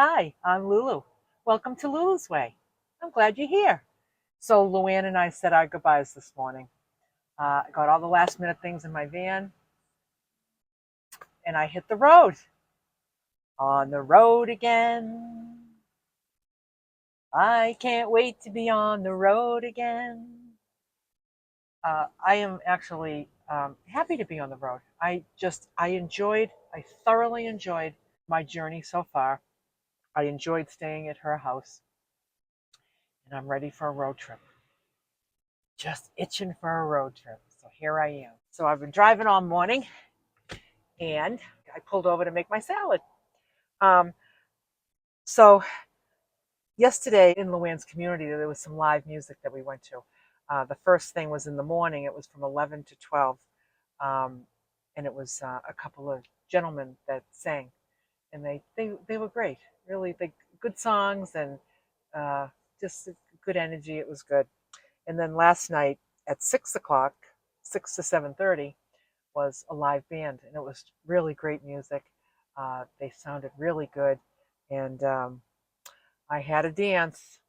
Hi, I'm Lulu. Welcome to Lulu's Way. I'm glad you're here. So Luann and I said our goodbyes this morning. I got all the last minute things in my van and I hit the road. On the road again. I can't wait to be on the road again. I am actually happy to be on the road. I thoroughly enjoyed my journey so far. I enjoyed staying at her house and I'm ready for a road trip. Just itching for a road trip. So here I am. So I've been driving all morning and I pulled over to make my salad. So yesterday in Luann's community, there was some live music that we went to. The first thing was in the morning. It was from 11 to 12. And it was a couple of gentlemen that sang. And they were great. Really good songs and just good energy. It was good. And then last night at 6 o'clock, 6 to 7:30, was a live band, and it was really great music. They sounded really good, and I had a dance.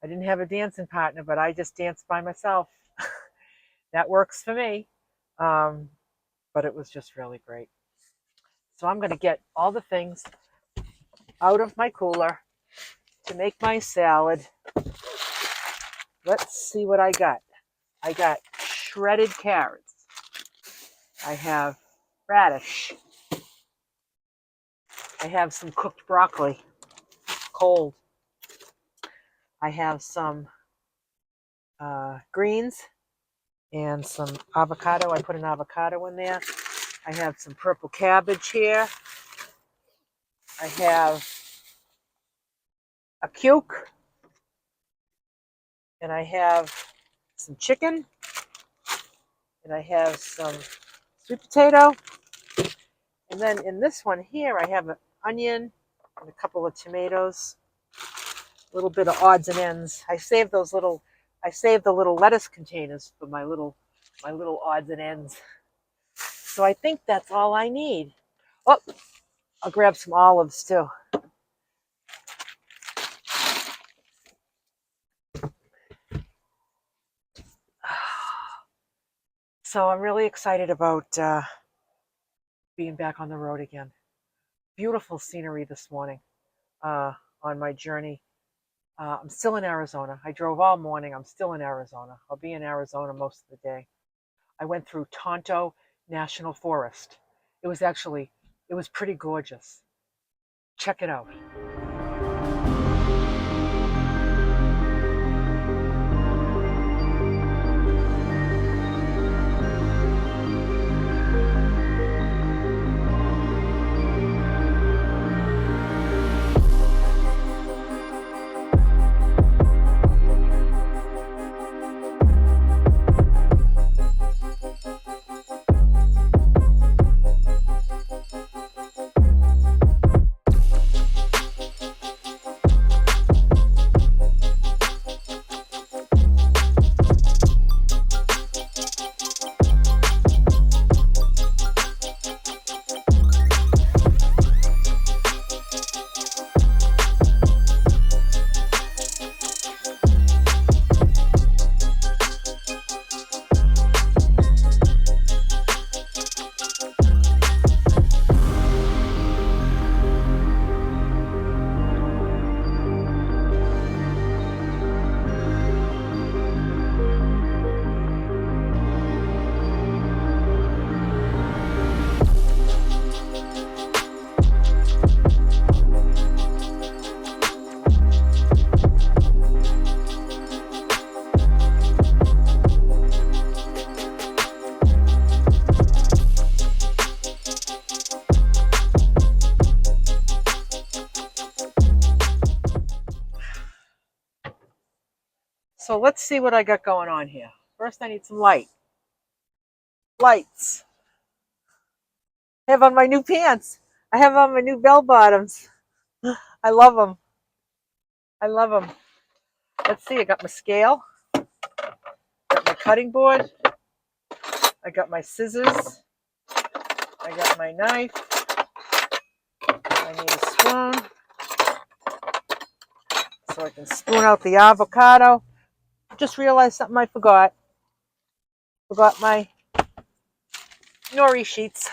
I didn't have a dancing partner, but I just danced by myself. That works for me. But it was just really great. So I'm going to get all the things out of my cooler to make my salad. Let's see what I got. I got shredded carrots. I have radish. I have some cooked broccoli, cold. I have some greens and some avocado. I put an avocado in there. I have some purple cabbage here. I have a cuke. And I have some chicken. And I have some sweet potato. And then in this one here, I have an onion and a couple of tomatoes. A little bit of odds and ends. I saved the little lettuce containers for my little odds and ends. So I think that's all I need. Oh, I'll grab some olives too. So I'm really excited about being back on the road again. Beautiful scenery this morning on my journey. I'm still in Arizona. I drove all morning. I'm still in Arizona. I'll be in Arizona most of the day. I went through Tonto National Forest. It was pretty gorgeous. Check it out. So let's see what I got going on here. First, I need some lights. I have on my new pants. I have on my new bell bottoms. I love them. I love them. Let's see. I got my scale. Got my cutting board. I got my scissors. I got my knife. I need a spoon. so I can spoon out the avocado. Just realized something I forgot. Forgot my nori sheets.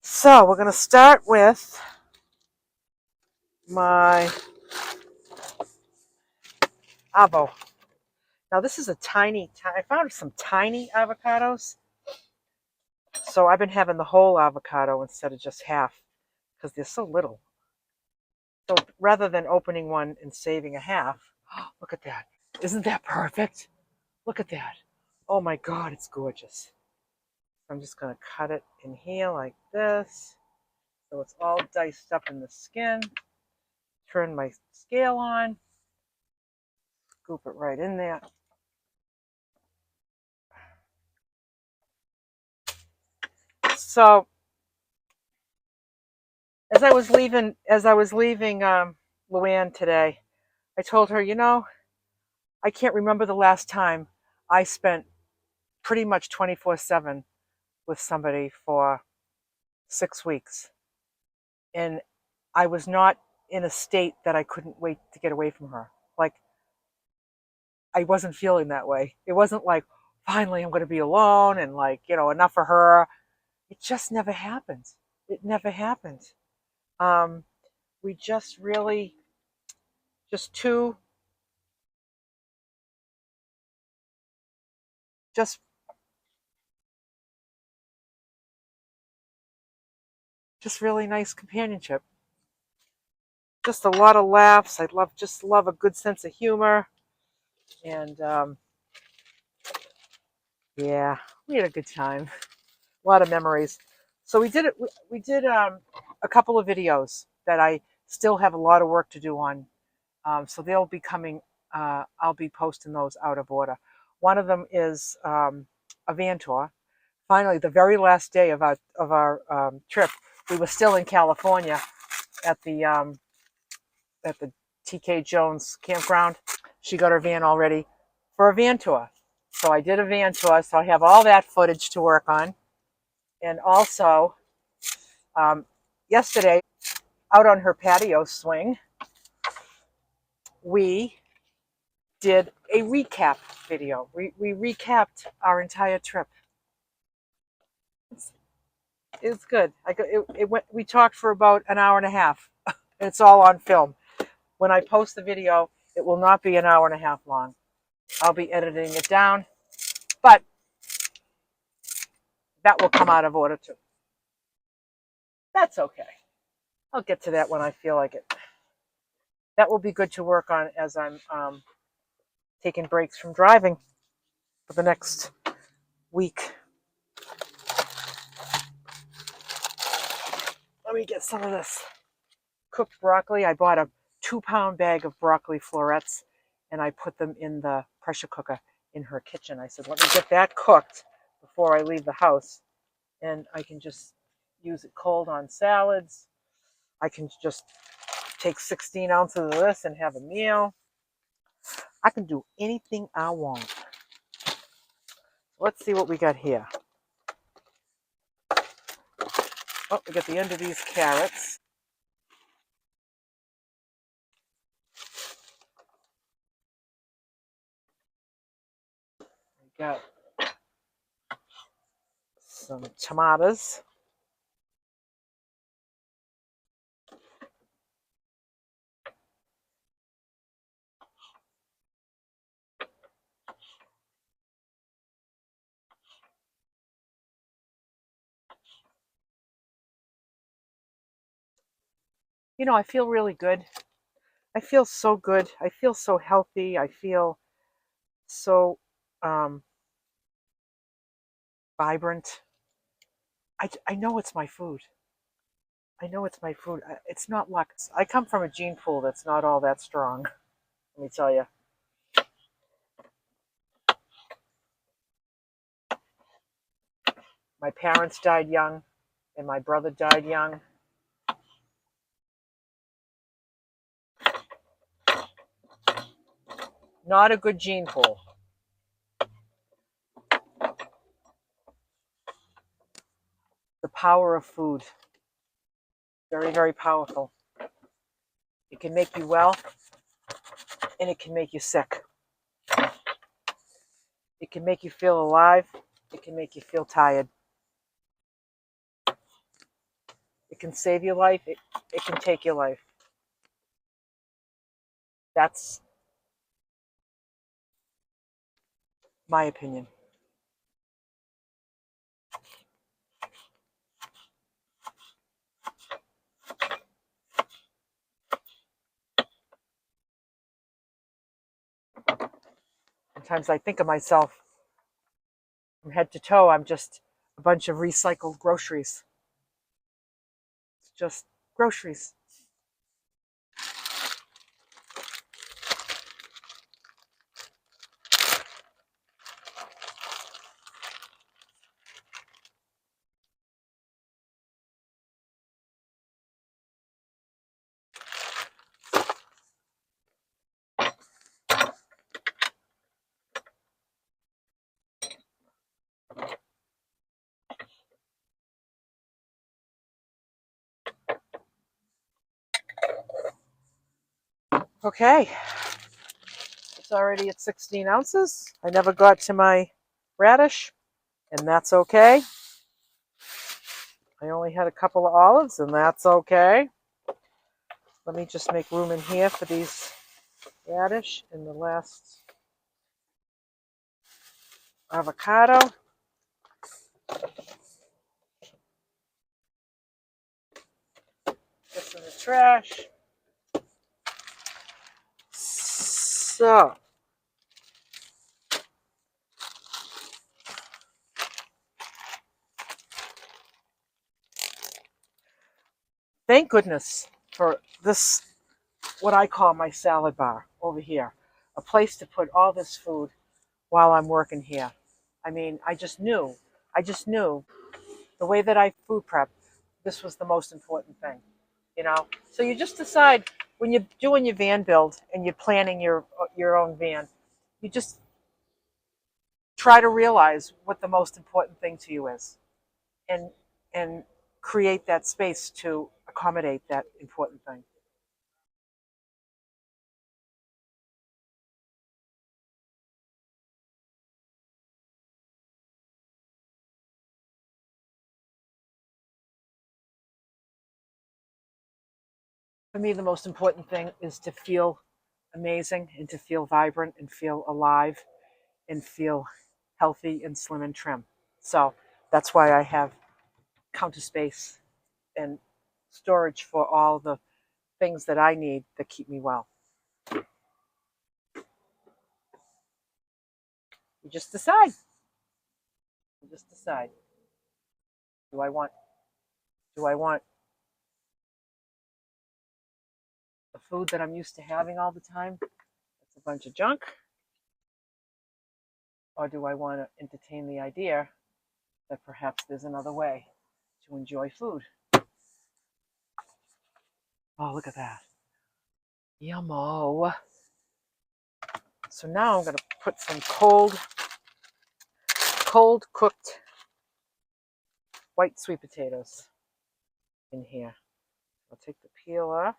So we're going to start with my avo. Now this is a tiny, I found some tiny avocados. So I've been having the whole avocado instead of just half because they're so little. So rather than opening one and saving a half, look at that. Isn't that perfect? Look at that. Oh my God, it's gorgeous. I'm just going to cut it in here like this. So it's all diced up in the skin. Turn my scale on. Scoop it right in there. So as I was leaving Luann today, I told her, you know, I can't remember the last time I spent pretty much 24/7 with somebody for 6 weeks. And I was not in a state that I couldn't wait to get away from her. Like, I wasn't feeling that way. It wasn't like, finally, I'm going to be alone and like, you know, enough for her. It just never happened. It never happened. We just really, just two, just really nice companionship. Just a lot of laughs. I just love a good sense of humor. And yeah, we had a good time. A lot of memories. So we did it. We did a couple of videos that I still have a lot of work to do on. So they'll be coming. I'll be posting those out of order. One of them is a van tour. Finally, the very last day of our trip, we were still in California at the TK Jones campground. She got her van all ready for a van tour. So I did a van tour. So I have all that footage to work on. And also, yesterday, out on her patio swing, we did a recap video. We recapped our entire trip. It's good. We talked for about an hour and a half. It's all on film. When I post the video, it will not be an hour and a half long. I'll be editing it down, but that will come out of order too. That's okay. I'll get to that when I feel like it. That will be good to work on as I'm taking breaks from driving for the next week. Let me get some of this cooked broccoli. I bought a 2-pound bag of broccoli florets and I put them in the pressure cooker in her kitchen. I said, let me get that cooked before I leave the house. And I can just use it cold on salads. I can just take 16 ounces of this and have a meal. I can do anything I want. Let's see what we got here. Oh, we got the end of these carrots. We got some tomatoes. You know, I feel really good. I feel so good. I feel so healthy. I feel so vibrant. I know it's my food. I know it's my food. It's not luck. I come from a gene pool that's not all that strong. Let me tell you. My parents died young, and my brother died young. Not a good gene pool. The power of food. Very, very powerful. It can make you well, and it can make you sick. It can make you feel alive. It can make you feel tired. It can save your life. It can take your life. That's my opinion. Sometimes I think of myself from head to toe, I'm just a bunch of recycled groceries. It's just groceries. Okay, it's already at 16 ounces. I never got to my radish, and that's okay. I only had a couple of olives, and that's okay. Let me just make room in here for these radish and the last avocado. This in the trash. So, thank goodness for this, what I call my salad bar over here. A place to put all this food while I'm working here. I mean, I just knew the way that I food prep, this was the most important thing, you know? So you just decide when you're doing your van build and you're planning your own van, you just try to realize what the most important thing to you is, and and create that space to accommodate that important thing. For me, the most important thing is to feel amazing and to feel vibrant and feel alive and feel healthy and slim and trim. So that's why I have counter space and storage for all the things that I need that keep me well. You just decide. You just decide. Do I want do I want the food that I'm used to having all the time? It's a bunch of junk. Or do I want to entertain the idea that perhaps there's another way to enjoy food? Oh, look at that. Yummo. So now I'm going to put some cold cooked white sweet potatoes in here. I'll take the peel off.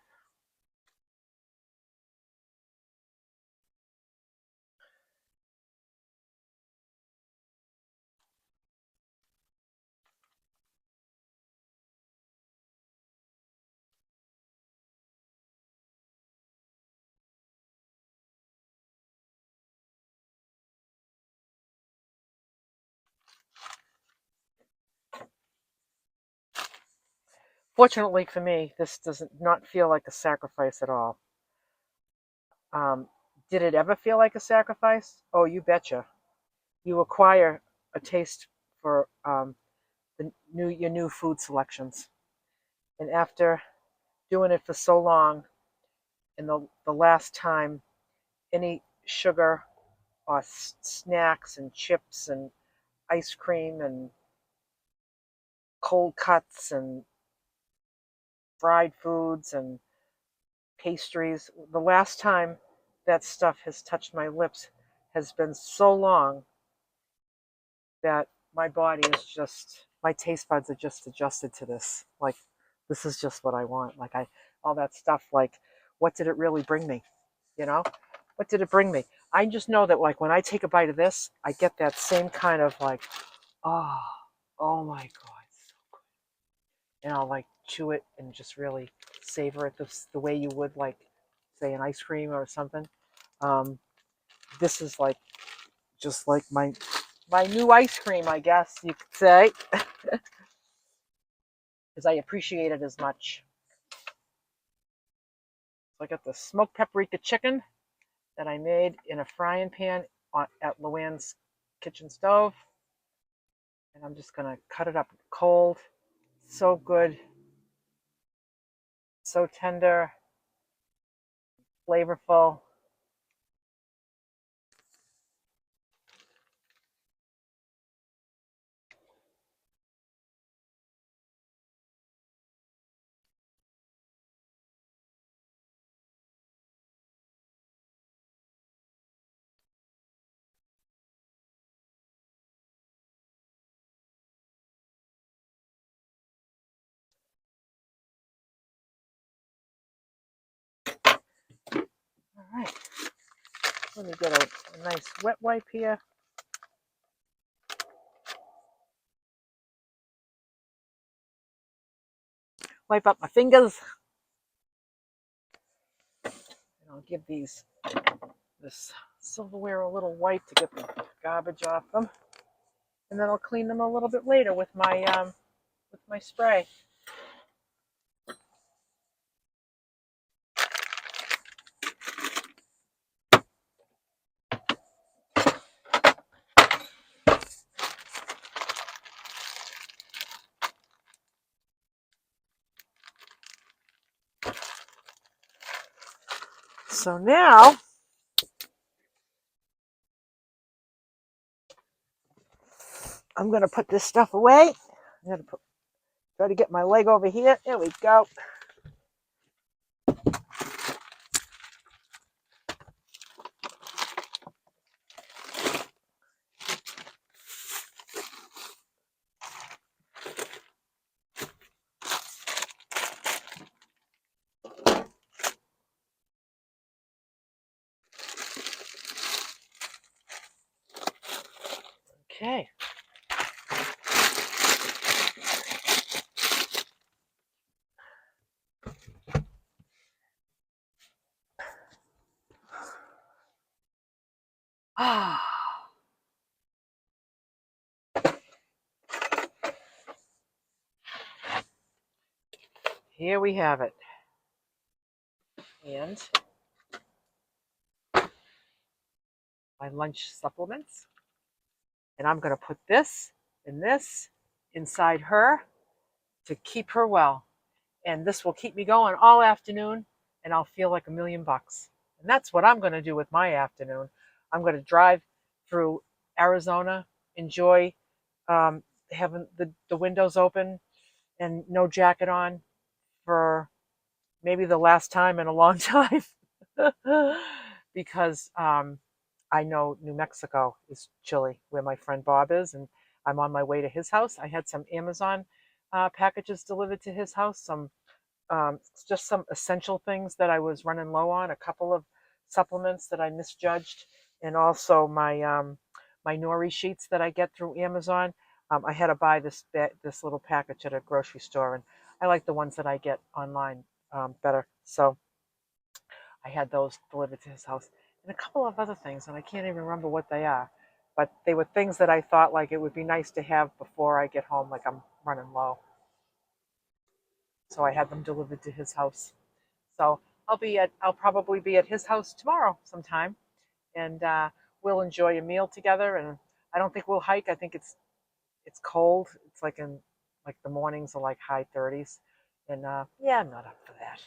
Fortunately for me, this does not feel like a sacrifice at all. Um, did it ever feel like a sacrifice? Oh, you betcha. You acquire a taste for your new food selections, and after doing it for so long, and the last time any sugar or snacks and chips and ice cream and cold cuts and fried foods and pastries, the last time that stuff has touched my lips has been so long that my body is just, my taste buds are just adjusted to this. Like, this is just what I want. Like, all that stuff, like what did it really bring me? You know, what did it bring me? I just know that like when I take a bite of this, I get that same kind of like, oh, oh my God. And I'll like chew it and just really savor it the way you would like, say, an ice cream or something. Um, this is like just like my new ice cream, I guess you could say, because I appreciate it as much. So I got the smoked paprika chicken that I made in a frying pan at Luann's kitchen stove, and I'm just gonna cut it up cold. So good, so tender, flavorful. All right, let me get a nice wet wipe here. Wipe up my fingers. And I'll give this silverware a little wipe to get the garbage off them, and then I'll clean them a little bit later with my spray. So now I'm gonna put this stuff away. I'm gonna try to get my leg over here. There we go. Okay. Ah, here we have it. And my lunch supplements. And I'm going to put this and this inside her to keep her well. And this will keep me going all afternoon, and I'll feel like $1,000,000. And that's what I'm going to do with my afternoon. I'm going to drive through Arizona, enjoy having the windows open and no jacket on for maybe the last time in a long time. Because I know New Mexico is chilly where my friend Bob is, and I'm on my way to his house. I had some Amazon packages delivered to his house, just some essential things that I was running low on, a couple of supplements that I misjudged, and also my nori sheets that I get through Amazon. I had to buy this little package at a grocery store, and I like the ones that I get online better. So I had those delivered to his house, and a couple of other things, and I can't even remember what they are. But they were things that I thought like it would be nice to have before I get home, like I'm running low. So I had them delivered to his house. So I'll probably be at his house tomorrow sometime, and we'll enjoy a meal together. And I don't think we'll hike. I think it's cold. It's like the mornings are like high 30s, and yeah, I'm not up for that.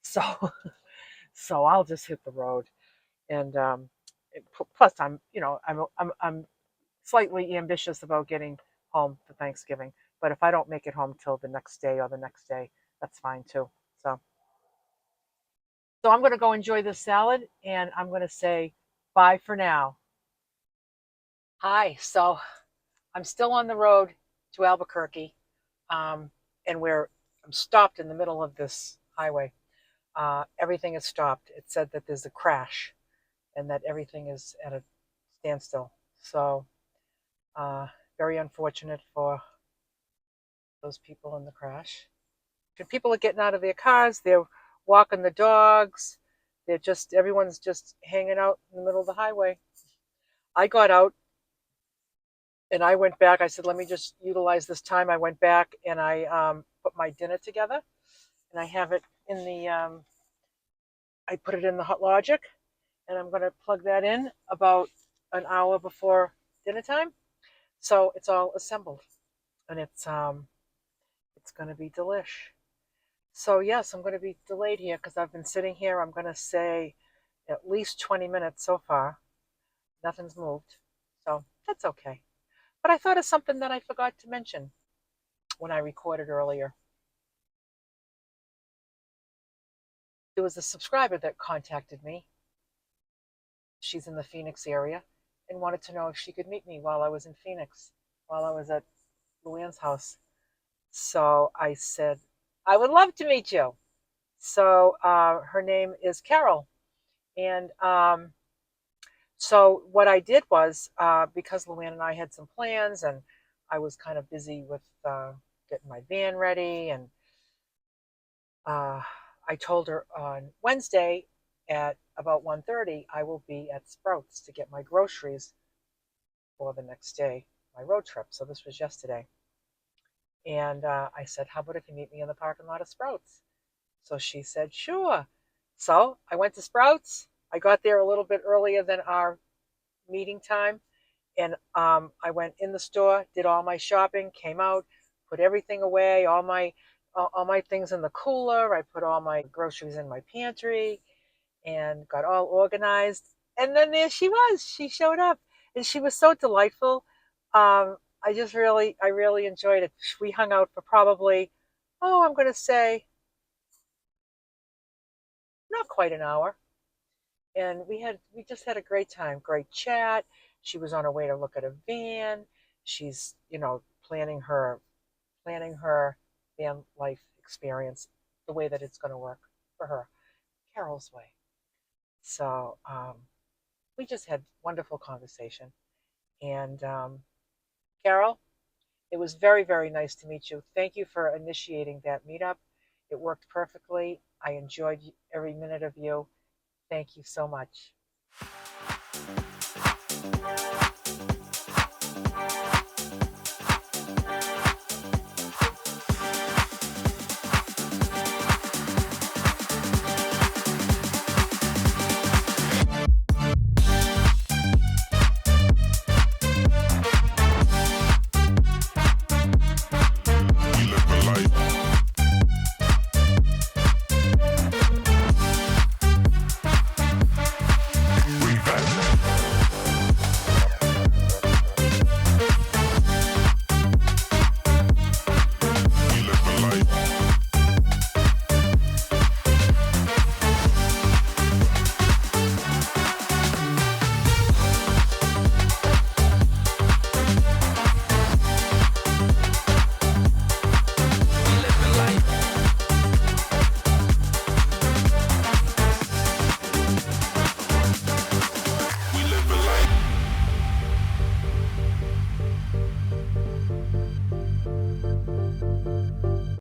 So so I'll just hit the road. And plus, I'm slightly ambitious about getting home for Thanksgiving. But if I don't make it home till the next day or the next day, that's fine too. So. So I'm going to go enjoy this salad, and I'm going to say bye for now. Hi. So I'm still on the road to Albuquerque, um, and I'm stopped in the middle of this highway. everything has stopped. It said that there's a crash and that everything is at a standstill. So, uh, very unfortunate for those people in the crash. And people are getting out of their cars, they're walking the dogs, everyone's just hanging out in the middle of the highway. I got out and I went back. I said, let me just utilize this time. I went back and I put my dinner together and I have it in I put it in the Hot Logic and I'm going to plug that in about an hour before dinner time. So it's all assembled and it's going to be delish. So yes, I'm going to be delayed here because I've been sitting here. I'm going to say at least 20 minutes so far. Nothing's moved. So that's okay. But I thought of something that I forgot to mention when I recorded earlier. There was a subscriber that contacted me. She's in the Phoenix area and wanted to know if she could meet me while I was in Phoenix, while I was at Luann's house. So I said, I would love to meet you. So her name is Carol. And so what I did was, because Luann and I had some plans and I was kind of busy with getting my van ready, and uh, I told her on Wednesday at about 1:30 I will be at Sprouts to get my groceries for the next day, my road trip. So this was yesterday. And I said, how about if you meet me in the parking lot of Sprouts? So she said, sure. So I went to Sprouts. I got there a little bit earlier than our meeting time. And I went in the store, did all my shopping, came out, put everything away, all my things in the cooler. I put all my groceries in my pantry and got all organized. And then there she was. She showed up, and she was so delightful. I really enjoyed it. We hung out for probably, oh, I'm going to say not quite an hour, and we just had a great time, great chat. She was on her way to look at a van. She's planning her van life experience the way that it's going to work for her, Carol's way. So we just had wonderful conversation. And Carol, it was very, very nice to meet you. Thank you for initiating that meetup. It worked perfectly. I enjoyed every minute of you. Thank you so much.